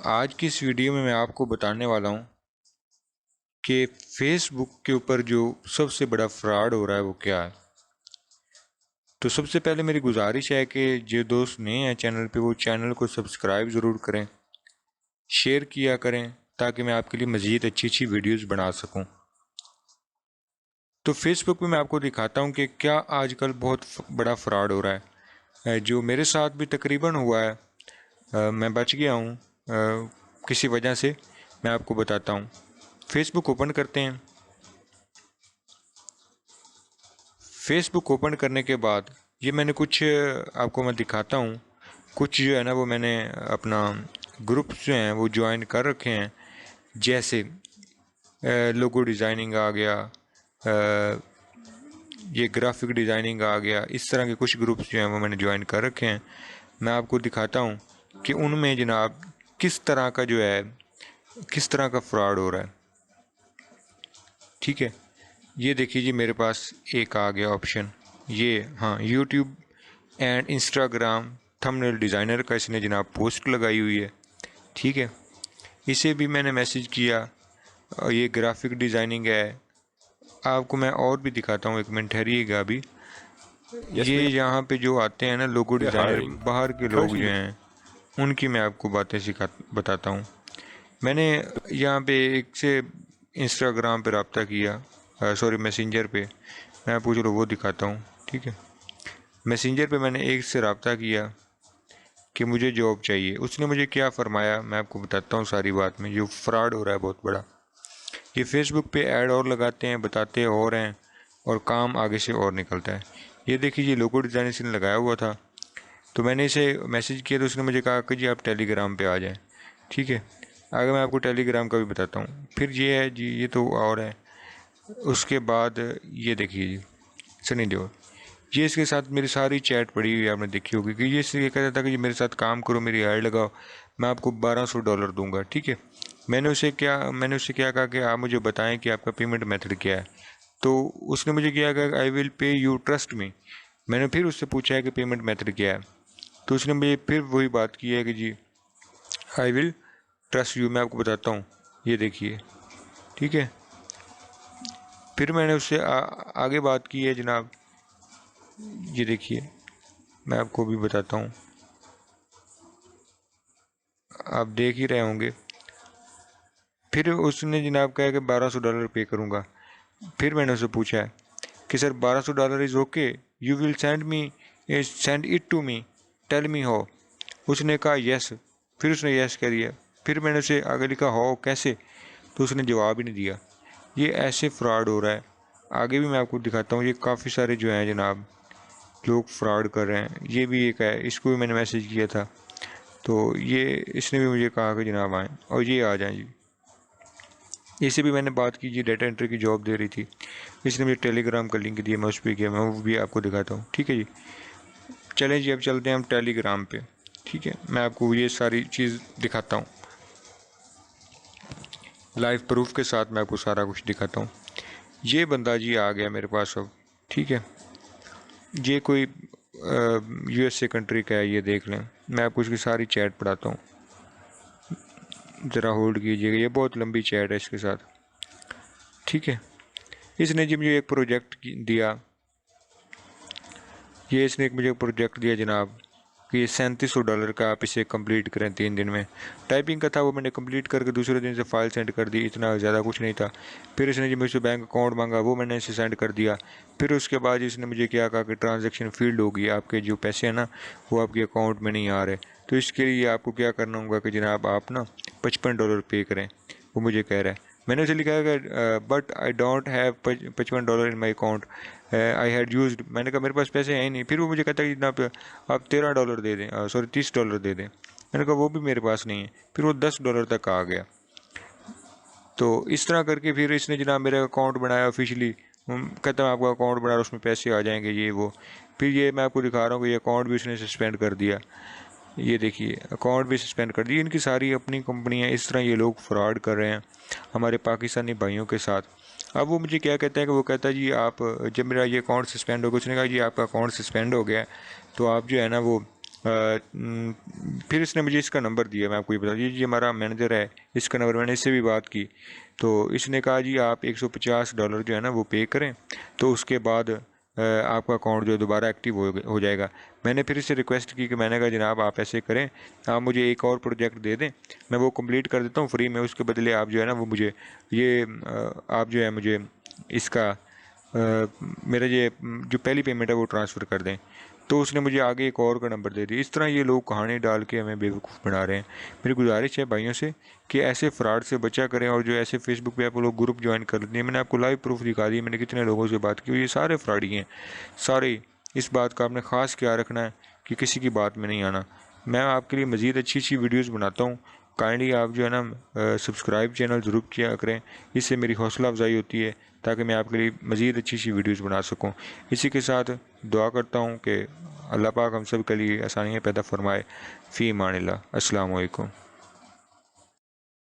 आज की इस वीडियो में मैं आपको बताने वाला हूँ कि फेसबुक के ऊपर जो सबसे बड़ा फ्रॉड हो रहा है वो क्या है। तो सबसे पहले मेरी गुजारिश है कि जो दोस्त नए हैं चैनल पे वो चैनल को सब्सक्राइब ज़रूर करें, शेयर किया करें ताकि मैं आपके लिए मज़ीद अच्छी अच्छी वीडियोस बना सकूं। तो फेसबुक पे मैं आपको दिखाता हूँ कि क्या आजकल बहुत बड़ा फ्रॉड हो रहा है, जो मेरे साथ भी तकरीबन हुआ है। मैं बच गया हूँ किसी वजह से। मैं आपको बताता हूँ। फेसबुक ओपन करते हैं। फेसबुक ओपन करने के बाद ये मैंने कुछ आपको मैं दिखाता हूँ। कुछ जो है ना वो मैंने अपना ग्रुप्स जो हैं वो ज्वाइन कर रखे हैं। जैसे लोगो डिज़ाइनिंग आ गया, ये ग्राफिक डिज़ाइनिंग आ गया। इस तरह के कुछ ग्रुप्स जो हैं वो मैंने ज्वाइन कर रखे हैं। मैं आपको दिखाता हूँ कि उनमें जनाब किस तरह का जो है, किस तरह का फ्रॉड हो रहा है। ठीक है, ये देखिए जी, मेरे पास एक आ गया ऑप्शन। ये हाँ, YouTube and Instagram thumbnail designer का इसने जनाब पोस्ट लगाई हुई है। ठीक है, इसे भी मैंने मैसेज किया और ये ग्राफिक डिज़ाइनिंग है। आपको मैं और भी दिखाता हूँ, एक मिनट ठहरिएगा अभी। Yes, ये we यहाँ पे जो आते हैं ना लोगो are डिज़ाइनर, hiring. बाहर के लोग जो Currently, हैं उनकी मैं आपको बातें बताता हूँ। मैंने यहाँ पे एक से इंस्टाग्राम पे रब्ता किया, सॉरी मैसेंजर पे। मैं आपको चलो वो दिखाता हूँ। ठीक है, मैसेंजर पे मैंने एक से रब्ता किया कि मुझे जॉब चाहिए। उसने मुझे क्या फरमाया मैं आपको बताता हूँ सारी बात में। जो फ्रॉड हो रहा है बहुत बड़ा, ये फेसबुक पे ऐड और लगाते हैं, बताते और हैं, और काम आगे से और निकलता है। ये देखिए, ये लोगो डिज़ाइन इसने लगाया हुआ था। तो मैंने इसे मैसेज किया तो उसने मुझे कहा कि जी आप टेलीग्राम पे आ जाएं। ठीक है, आगे मैं आपको टेलीग्राम का भी बताता हूँ। फिर ये है जी, ये तो और है। उसके बाद ये देखिए जी, सनी देओल, ये इसके साथ मेरी सारी चैट पड़ी हुई है, आपने देखी होगी कि ये कहता था कि ये मेरे साथ काम करो, मेरी ऐड लगाओ, मैं आपको $1200 दूंगा। ठीक है, मैंने उससे क्या कहा कि आप मुझे बताएं कि आपका पेमेंट मेथड क्या है। तो उसने मुझे क्या कहा, I will pay you, trust me. मैंने फिर उससे पूछा है कि पेमेंट मेथड क्या है। तो उसने मुझे फिर वही बात की है कि जी आई विल ट्रस्ट यू। मैं आपको बताता हूँ, ये देखिए। ठीक है, फिर मैंने उससे आगे बात की है जनाब। ये देखिए, मैं आपको भी बताता हूँ, आप देख ही रहे होंगे। फिर उसने जनाब कहा कि $1200 पे करूँगा। फिर मैंने उससे पूछा है कि sir $1200 is okay, you will send it to me, tell me how. उसने कहा यस। फिर उसने यस कह दिया। फिर मैंने उसे आगे लिखा हाउ कैसे, तो उसने जवाब ही नहीं दिया। ये ऐसे फ्रॉड हो रहा है। आगे भी मैं आपको दिखाता हूँ। ये काफ़ी सारे जो हैं जनाब लोग फ्रॉड कर रहे हैं। ये भी एक है, इसको भी मैंने मैसेज किया था। तो ये इसने भी मुझे कहा कि जनाब आएँ और ये आ जाएँ जी। इसे भी मैंने बात की, जी डाटा एंट्री की जॉब दे रही थी। इसने मुझे टेलीग्राम का लिंक दिया, मैं उस पर गया, मैं वो भी आपको दिखाता हूँ। ठीक है जी, चलें जी, अब चलते हैं हम टेलीग्राम पे। ठीक है, मैं आपको ये सारी चीज़ दिखाता हूँ लाइव प्रूफ के साथ। मैं आपको सारा कुछ दिखाता हूँ। ये बंदा जी आ गया मेरे पास अब। ठीक है, ये कोई यूएसए कंट्री का है, ये देख लें। मैं आपको इसकी सारी चैट पढ़ाता हूँ, ज़रा होल्ड कीजिएगा, ये बहुत लंबी चैट है इसके साथ। ठीक है, इसने जी मुझे एक प्रोजेक्ट दिया। ये इसने एक मुझे प्रोजेक्ट दिया जनाब कि ये $3700 का आप इसे कंप्लीट करें 3 दिन में। टाइपिंग का था, वो मैंने कंप्लीट करके दूसरे दिन से फाइल सेंड कर दी, इतना ज़्यादा कुछ नहीं था। फिर इसने जी मुझसे बैंक अकाउंट मांगा, वो मैंने इसे सेंड कर दिया। फिर उसके बाद इसने मुझे क्या कहा कि ट्रांजेक्शन फील्ड होगी, आपके जो पैसे हैं ना वो आपके अकाउंट में नहीं आ रहे। तो इसके लिए आपको क्या करना होगा कि जनाब आप ना $55 पे करें, वो मुझे कह रहा है। मैंने उसे लिखा है कि but I don't have $55 in my account, I had used. मैंने कहा मेरे पास पैसे हैं ही नहीं। फिर वो मुझे कहता है कि जनाब आप $13 दे दें, सॉरी $30 दे दें। मैंने कहा वो भी मेरे पास नहीं है। फिर वो $10 तक आ गया। तो इस तरह करके फिर इसने जनाब मेरा अकाउंट बनाया ऑफिशियली। कहता है आपका अकाउंट बना, उसमें पैसे आ जाएंगे, ये वो। फिर ये मैं आपको दिखा रहा हूँ कि ये अकाउंट भी उसने सस्पेंड कर दिया। ये देखिए, अकाउंट भी सस्पेंड कर दी। इनकी सारी अपनी कंपनियां, इस तरह ये लोग फ्रॉड कर रहे हैं हमारे पाकिस्तानी भाइयों के साथ। अब वो मुझे क्या कहता है कि वो कहता है जी आप, जब मेरा ये अकाउंट सस्पेंड हो गया, उसने कहा जी आपका अकाउंट सस्पेंड हो गया है, तो आप जो है ना वो फिर इसने मुझे इसका नंबर दिया, मैं आपको ये बता दीजिए, ये हमारा मैनेजर है, इसका नंबर, मैंने इससे भी बात की। तो इसने कहा जी आप $150 जो है ना वो पे करें, तो उसके बाद आपका अकाउंट जो है दोबारा एक्टिव हो जाएगा। मैंने फिर इससे रिक्वेस्ट की कि मैंने कहा जनाब आप ऐसे करें, आप मुझे एक और प्रोजेक्ट दे दें, मैं वो कंप्लीट कर देता हूँ फ्री में, उसके बदले आप जो है ना वो मुझे ये आप जो है मुझे इसका मेरा ये जो पहली पेमेंट है वो ट्रांसफ़र कर दें। तो उसने मुझे आगे एक और का नंबर दे दिया। इस तरह ये लोग कहानी डाल के हमें बेवकूफ़ बना रहे हैं। मेरी गुजारिश है भाइयों से कि ऐसे फ्रॉड से बचा करें, और जो ऐसे फेसबुक पे आप लोग ग्रुप ज्वाइन कर लेते हैं, मैंने आपको लाइव प्रूफ दिखा दिया, मैंने कितने लोगों से बात की, ये सारे फ्रॉडी हैं सारे। इस बात का आपने ख़ास ख्याल रखना है कि किसी की बात में नहीं आना। मैं आपके लिए मज़ीद अच्छी अच्छी वीडियोज़ बनाता हूँ, काइंडली आप जो है ना सब्सक्राइब चैनल ज़रूर किया करें, इससे मेरी हौसला अफजाई होती है ताकि मैं आपके लिए मज़ीद अच्छी अच्छी वीडियोज़ बना सकूँ। इसी के साथ दुआ करता हूँ कि अल्लाह पाक हम सब के लिए आसानियाँ पैदा फरमाए। फ़ी अमानिल्लाह। अस्सलामु अलैकुम।